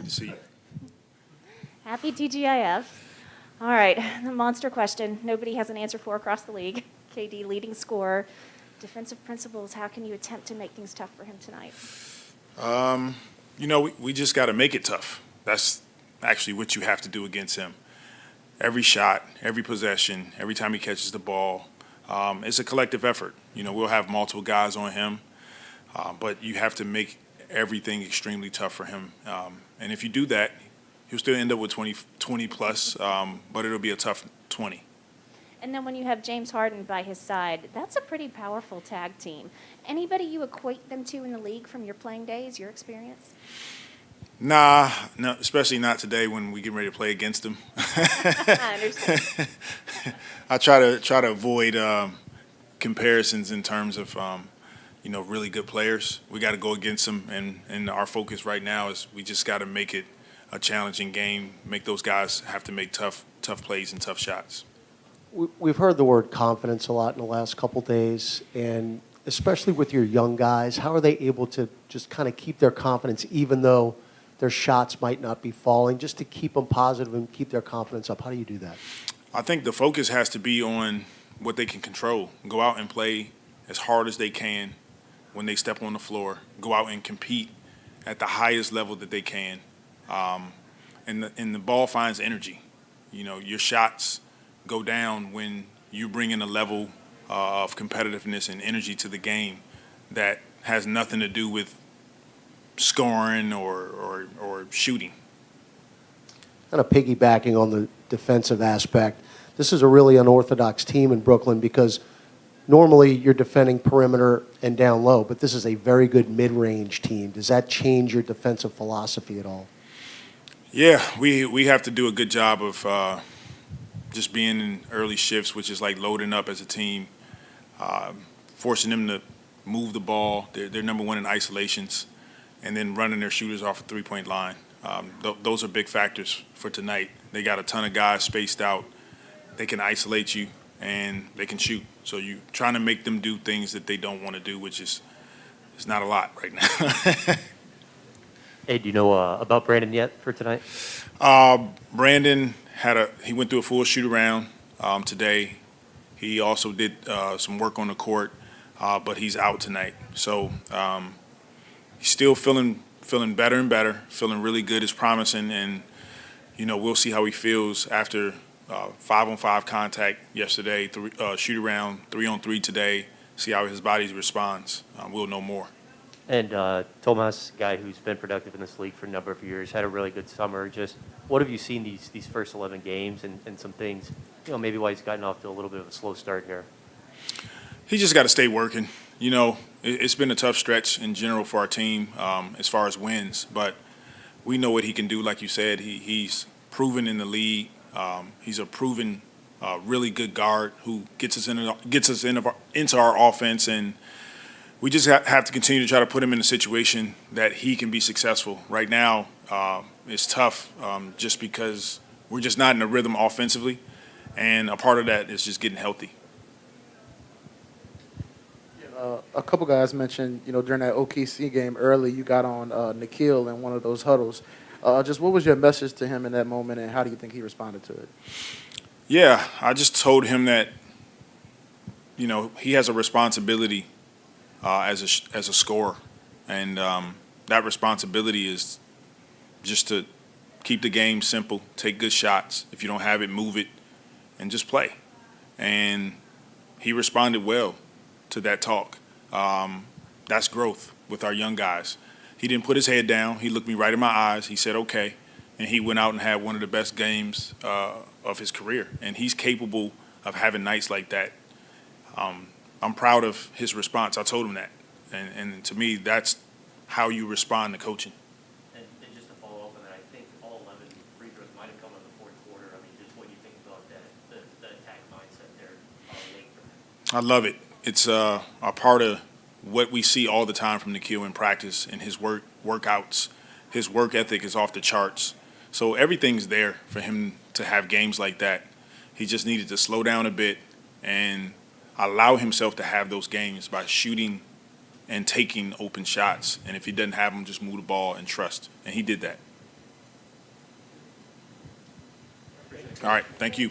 Good to see you. Happy TGIF. All right, the monster question nobody has an answer for across the league. KD, leading scorer. Defensive principles, how can you attempt to make things tough for him tonight? We just got to make it tough. That's actually what you have to do against him. Every shot, every possession, every time he catches the ball, it's a collective effort. We'll have multiple guys on him, but you have to make everything extremely tough for him. And if you do that, he'll still end up with 20 plus, but it'll be a tough 20. And then when you have James Harden by his side, that's a pretty powerful tag team. Anybody you equate them to in the league from your playing days, your experience? Nah, no, especially not today when we get ready to play against them. I understand. I try to avoid comparisons in terms of really good players. We got to go against them, and our focus right now is we just got to make it a challenging game. Make those guys have to make tough plays and tough shots. We've heard the word confidence a lot in the last couple days, and especially with your young guys, how are they able to just kind of keep their confidence even though their shots might not be falling, just to keep them positive and keep their confidence up? How do you do that? I think the focus has to be on what they can control. Go out and play as hard as they can when they step on the floor. Go out and compete at the highest level that they can. And the ball finds energy. Your shots go down when you bring in a level of competitiveness and energy to the game that has nothing to do with scoring or shooting. Kind of piggybacking on the defensive aspect, this is a really unorthodox team in Brooklyn because normally you're defending perimeter and down low, but this is a very good mid-range team. Does that change your defensive philosophy at all? Yeah, we have to do a good job of just being in early shifts, which is like loading up as a team, forcing them to move the ball. They're number one in isolations, and then running their shooters off a three-point line. Those are big factors for tonight. They got a ton of guys spaced out. They can isolate you, and they can shoot. So you're trying to make them do things that they don't want to do, which is not a lot right now. Hey, do you know about Brandon yet for tonight? Brandon he went through a full shoot around today. He also did some work on the court, but he's out tonight. So he's still feeling better and better, feeling really good. Is promising, and we'll see how he feels after 5-on-5 contact yesterday, shoot around 3-on-3 today. See how his body responds. We'll know more. And Tomas, a guy who's been productive in this league for a number of years, had a really good summer. Just what have you seen these first 11 games and some things, maybe why he's gotten off to a little bit of a slow start here? He just got to stay working. It's been a tough stretch in general for our team as far as wins, but we know what he can do. Like you said, he's proven in the league. He's a proven really good guard who gets us into our offense, and we just have to continue to try to put him in a situation that he can be successful. Right now, it's tough just because we're just not in a rhythm offensively, and a part of that is just getting healthy. A couple guys mentioned, during that OKC game early, you got on Nikhil in one of those huddles. Just what was your message to him in that moment, and how do you think he responded to it? Yeah, I just told him that, he has a responsibility as a scorer, and that responsibility is just to keep the game simple, take good shots. If you don't have it, move it, and just play. And he responded well to that talk. That's growth with our young guys. He didn't put his head down. He looked me right in my eyes. He said, okay. And he went out and had one of the best games of his career. And he's capable of having nights like that. I'm proud of his response. I told him that. And to me, that's how you respond to coaching. And just to follow up on that, I think all 11 free throws might have come in the fourth quarter. I mean, just what you think about that, the attack mindset there late for him. I love it. It's a part of what we see all the time from Nikhil in practice and his workouts. His work ethic is off the charts. So everything's there for him to have games like that. He just needed to slow down a bit and allow himself to have those games by shooting and taking open shots. And if he doesn't have them, just move the ball and trust. And he did that. All right, thank you.